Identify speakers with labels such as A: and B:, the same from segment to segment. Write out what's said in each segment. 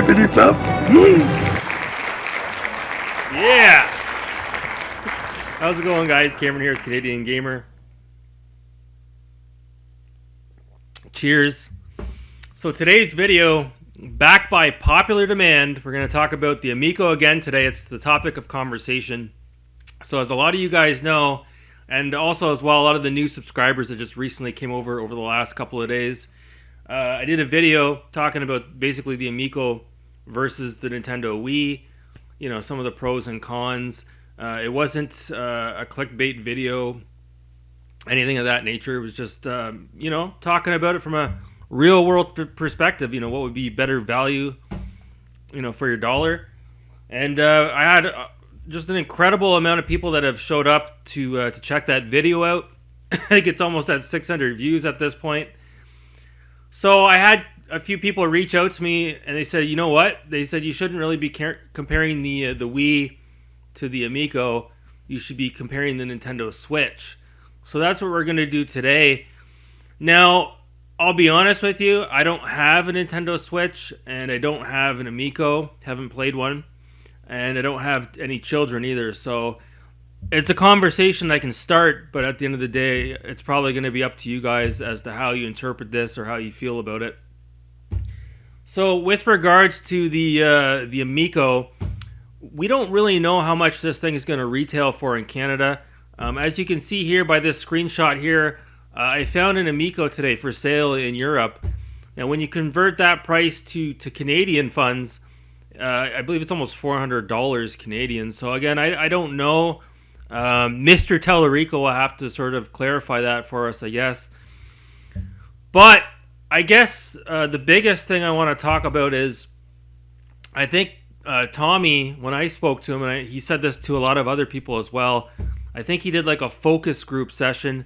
A: flippity flop.
B: Yeah! How's it going, guys? Cameron here with Canadian Gamer. Cheers. So today's video, back by popular demand, we're going to talk about the Amico again today. It's the topic of conversation. So as a lot of you guys know, and also as well a lot of the new subscribers that just recently came over the last couple of days, I did a video talking about basically the Amico versus the Nintendo Wii, you know, some of the pros and cons. It wasn't a clickbait video, anything of that nature. It was just, you know, talking about it from a real world perspective. You know, what would be better value, you know, for your dollar. And I had just an incredible amount of people that have showed up to check that video out. I think it's almost at 600 views at this point. So I had a few people reach out to me and they said, you know what? They said you shouldn't really be comparing the Wii to the Amico. You should be comparing the Nintendo Switch. So that's what we're going to do today. Now, I'll be honest with you. I don't have a Nintendo Switch and I don't have an Amico. Haven't played one. And I don't have any children either. So it's a conversation I can start, but at the end of the day, it's probably going to be up to you guys as to how you interpret this or how you feel about it. So with regards to the Amico, we don't really know how much this thing is going to retail for in Canada. As you can see here by this screenshot here, I found an Amico today for sale in Europe. Now when you convert that price to Canadian funds, I believe it's almost $400 Canadian. So again, I don't know. Mr. Tellerico will have to sort of clarify that for us, I guess. But I guess the biggest thing I want to talk about is, I think Tommy, when I spoke to him, and he said this to a lot of other people as well, I think he did like a focus group session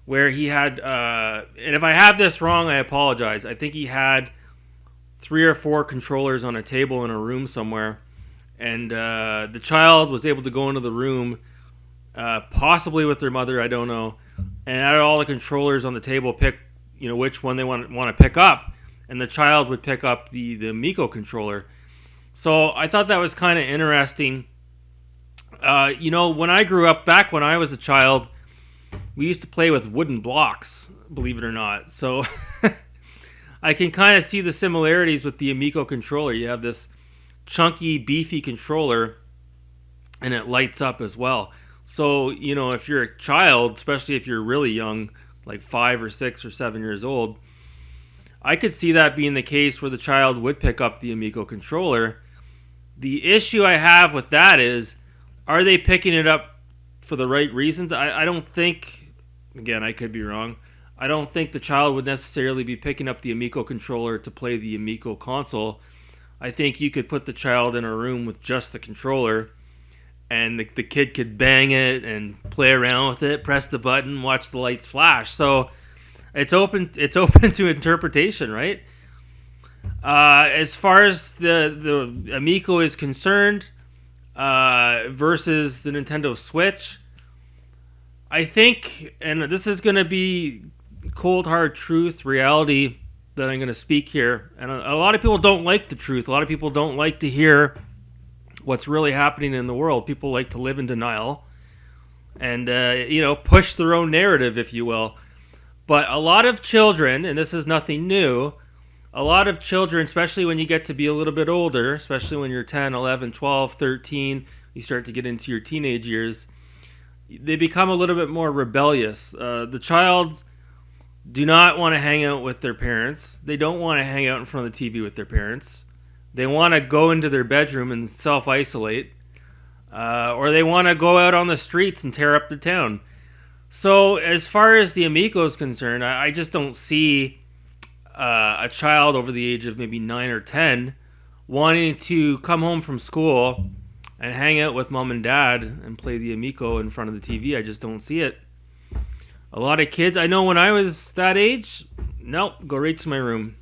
B: where he had, and if I have this wrong, I apologize. I think he had 3 or 4 controllers on a table in a room somewhere. And the child was able to go into the room, possibly with their mother, I don't know. And out of all the controllers on the table, pick, you know, which one they want to pick up. And the child would pick up the Amico controller. So I thought that was kind of interesting. You know, when I grew up, back when I was a child, we used to play with wooden blocks, believe it or not. So I can kind of see the similarities with the Amico controller. You have this chunky, beefy controller, and it lights up as well. So, you know, if you're a child, especially if you're really young, like 5 or 6 or 7 years old, I could see that being the case where the child would pick up the Amico controller. The issue I have with that is, are they picking it up for the right reasons? I don't think, again, I could be wrong, I don't think the child would necessarily be picking up the Amico controller to play the Amico console. I think you could put the child in a room with just the controller and the kid could bang it and play around with it, press the button, watch the lights flash. So it's open to interpretation, right? As far as the Amico is concerned, versus the Nintendo Switch, I think, and this is going to be cold hard truth, reality, that I'm going to speak here. And a lot of people don't like the truth. A lot of people don't like to hear what's really happening in the world. People like to live in denial and, you know, push their own narrative, if you will. But a lot of children, and this is nothing new, a lot of children, especially when you get to be a little bit older, especially when you're 10, 11, 12, 13, you start to get into your teenage years, they become a little bit more rebellious. The child do not want to hang out with their parents. They don't want to hang out in front of the TV with their parents. They want to go into their bedroom and self-isolate. Or they want to go out on the streets and tear up the town. So as far as the Amico is concerned, I just don't see a child over the age of maybe 9 or 10 wanting to come home from school and hang out with mom and dad and play the Amico in front of the TV. I just don't see it. A lot of kids, I know when I was that age, nope, go right to my room.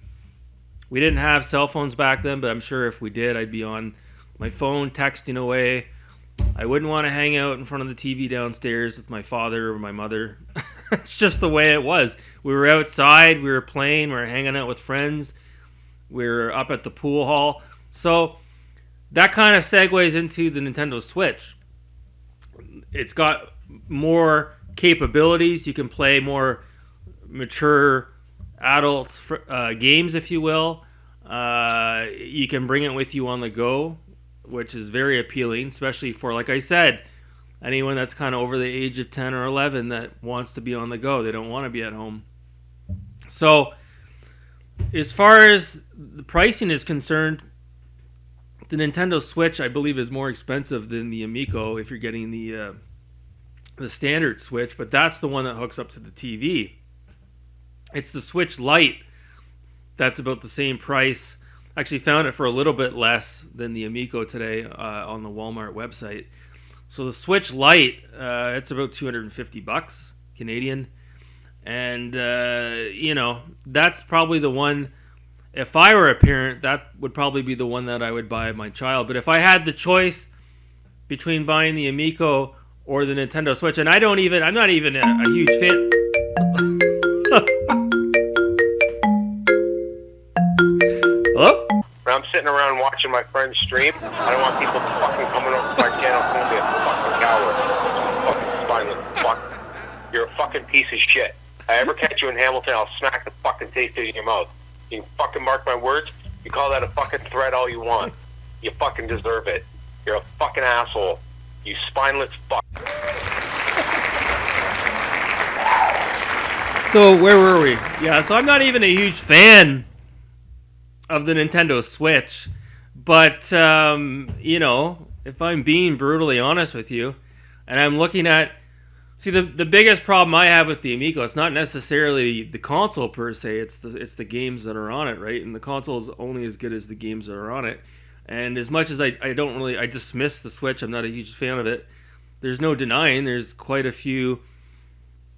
B: We didn't have cell phones back then, but I'm sure if we did, I'd be on my phone texting away. I wouldn't want to hang out in front of the TV downstairs with my father or my mother. It's just the way it was. We were outside, we were playing, we were hanging out with friends. We were up at the pool hall. So that kind of segues into the Nintendo Switch. It's got more capabilities. You can play more mature adult games, if you will. You can bring it with you on the go, which is very appealing, especially for, like I said, anyone that's kind of over the age of 10 or 11 that wants to be on the go. They don't want to be at home. So as far as the pricing is concerned, the Nintendo Switch, I believe, is more expensive than the Amico if you're getting the standard Switch, but that's the one that hooks up to the TV. It's the Switch Lite that's about the same price. I actually found it for a little bit less than the Amico today on the Walmart website. So the Switch Lite, it's about $250 Canadian. And, that's probably the one. If I were a parent, that would probably be the one that I would buy my child. But if I had the choice between buying the Amico or the Nintendo Switch, and I'm not even a huge fan. Hello?
A: When I'm sitting around watching my friends stream, I don't want people fucking coming over to my channel calling me a fucking coward. Fucking spineless fuck. You're a fucking piece of shit. If I ever catch you in Hamilton, I'll smack the fucking taste out of your mouth. You can fucking mark my words. You call that a fucking threat all you want. You fucking deserve it. You're a fucking asshole. You spineless fuck.
B: So where were we? Yeah, so I'm not even a huge fan of the Nintendo Switch. But, if I'm being brutally honest with you, and I'm looking at... See, the biggest problem I have with the Amico, it's not necessarily the console per se, it's the games that are on it, right? And the console is only as good as the games that are on it. And as much as I dismiss the Switch, I'm not a huge fan of it, there's no denying there's quite a few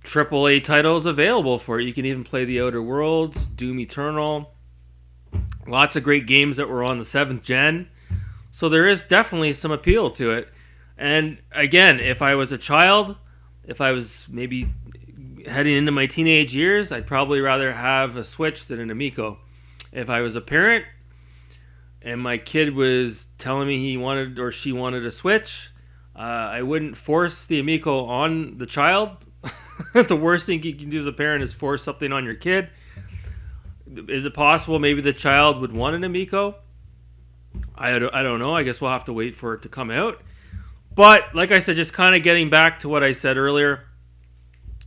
B: AAA titles available for it. You can even play The Outer Worlds, Doom Eternal, lots of great games that were on the 7th gen. So there is definitely some appeal to it. And again, if I was a child... If I was maybe heading into my teenage years, I'd probably rather have a Switch than an Amico. If I was a parent and my kid was telling me he wanted or she wanted a Switch, I wouldn't force the Amico on the child. The worst thing you can do as a parent is force something on your kid. Is it possible maybe the child would want an Amico? I don't know. I guess we'll have to wait for it to come out. But, like I said, just kind of getting back to what I said earlier,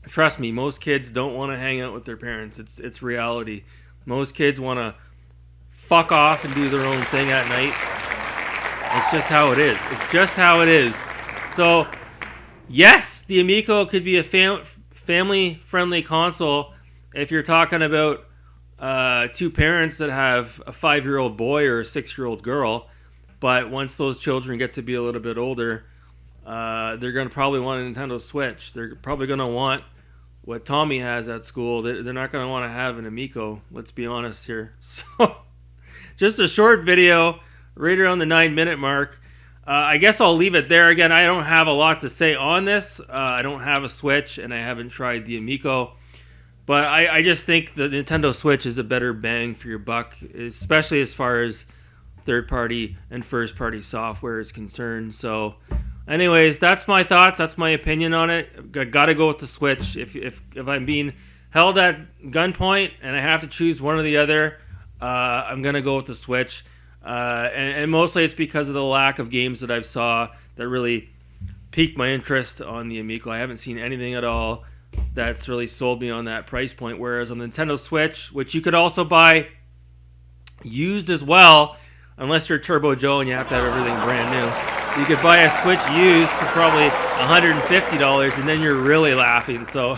B: trust me, most kids don't want to hang out with their parents. It's reality. Most kids want to fuck off and do their own thing at night. It's just how it is. It's just how it is. So, yes, the Amico could be a family-friendly console if you're talking about two parents that have a 5-year-old boy or a 6-year-old girl. But once those children get to be a little bit older, they're going to probably want a Nintendo Switch. They're probably going to want what Tommy has at school. They're not going to want to have an Amico. Let's be honest here. So, just a short video, right around the 9-minute mark. I guess I'll leave it there. Again, I don't have a lot to say on this. I don't have a Switch, and I haven't tried the Amico. But I just think the Nintendo Switch is a better bang for your buck, especially as far as third-party and first-party software is concerned. So, anyways, that's my thoughts. That's my opinion on it. I gotta go with the Switch. If I'm being held at gunpoint and I have to choose one or the other, I'm gonna go with the Switch. And mostly it's because of the lack of games that I've saw that really piqued my interest on the Amico. I haven't seen anything at all that's really sold me on that price point. Whereas on the Nintendo Switch, which you could also buy used as well, unless you're Turbo Joe and you have to have everything brand new. You could buy a Switch used for probably $150, and then you're really laughing. So,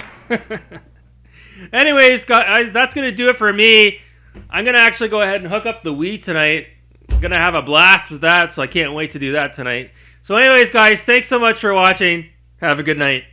B: anyways, guys, that's going to do it for me. I'm going to actually go ahead and hook up the Wii tonight. I'm going to have a blast with that, so I can't wait to do that tonight. So, anyways, guys, thanks so much for watching. Have a good night.